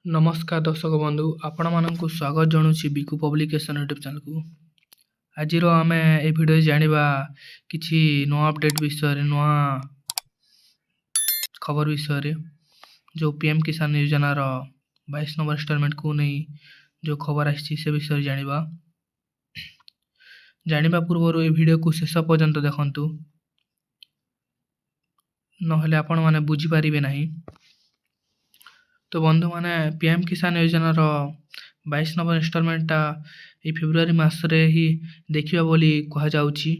नमस्कार दर्शक बंधु आपण मानक स्वागत जनाऊँ बिकु पब्लिकेशन यूट्यूब चैनल को। आज आम ए भिडियो जानिबा किछि नुआ अपडेट विषय नुआ खबर विषय जो पीएम किसान योजना रो 22 नंबर इंस्टॉलमेंट को नहीं जो खबर आछि से विषय जानिबा पूर्व ए वीडियो को शेष पर्यंत देखंतु नहले आपण माने बुझी पारिबे नहीं। तो बंधु माने पीएम किसान योजना रो 22 नंबर इंस्टॉलमेंटा फेब्रुआरी मास रे ही देखिबा बोली कहा जाउची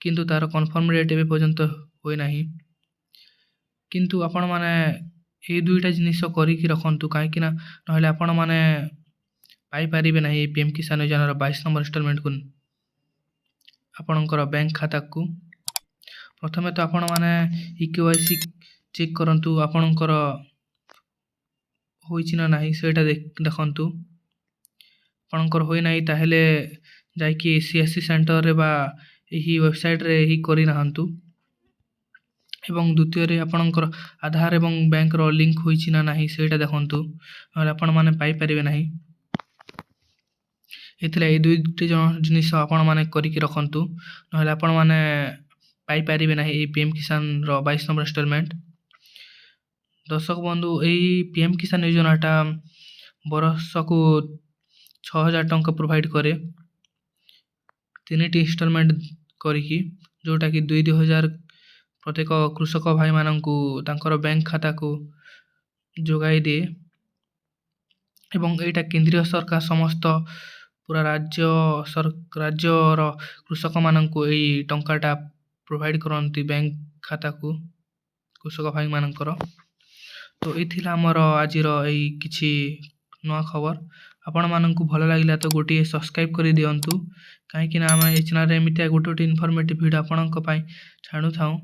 किंतु तार कन्फर्म डेट एबे पर्यंत होय नाही। किंतु आपण माने ए दुईटा जिनिस करी कि रखंतु काहे कि ना नहले आपण माने पाई पारिबे नाही पीएम किसान योजना रो 22 नंबर इंस्टॉलमेंट को आपणकर बैंक खाता को। प्रथमे तो आपण माने केवाईसी चेक करंतु आपणकर होइछि ना नाही सेटा देखंतु आपणकर होय नाही ताहेले जायकि सीएससी सेंटर रे बा एही वेबसाइट रे ही करि नाहंतु। एवं द्वितीय रे आपणकर आधार एवं बैंक रो लिंक होइछि ना नाही सेटा देखंतु नहले आपण माने पाई परिबे नाही। एथिले ए दुईटी जिनिस आपण माने करि कि रखंतु नहले आपण माने पाई परिबे नाही ए पीएम किसान रो 22 नंबर इंस्टॉलमेंट। दर्शक बंधु यही पीएम किसान योजनाटा बरस को 6000 टंका प्रोवाइड करे 3टी इंस्टॉलमेंट करिकी जोटा कि 2000 प्रत्येक कृषक भाई माननकु तांकर बैंक खाता को जोगाई दिए एवं एटा केंद्रीय सरकार समस्त पूरा राज्य रो कृषक माननकु एई टंकाटा प्रोवाइड करंती बैंक खाता को कृषक भाई माननकर। तो एथिला हमर आजिर एई किछि नुआ खबर आपण माननकु भल लागिला तो गोटे सब्सक्राइब करि दियंतु काहे कि ना हम ए चैनल रे एमितिया गोटे इन्फॉर्मेटिव वीडियो आपणक पई छाडु थाउ।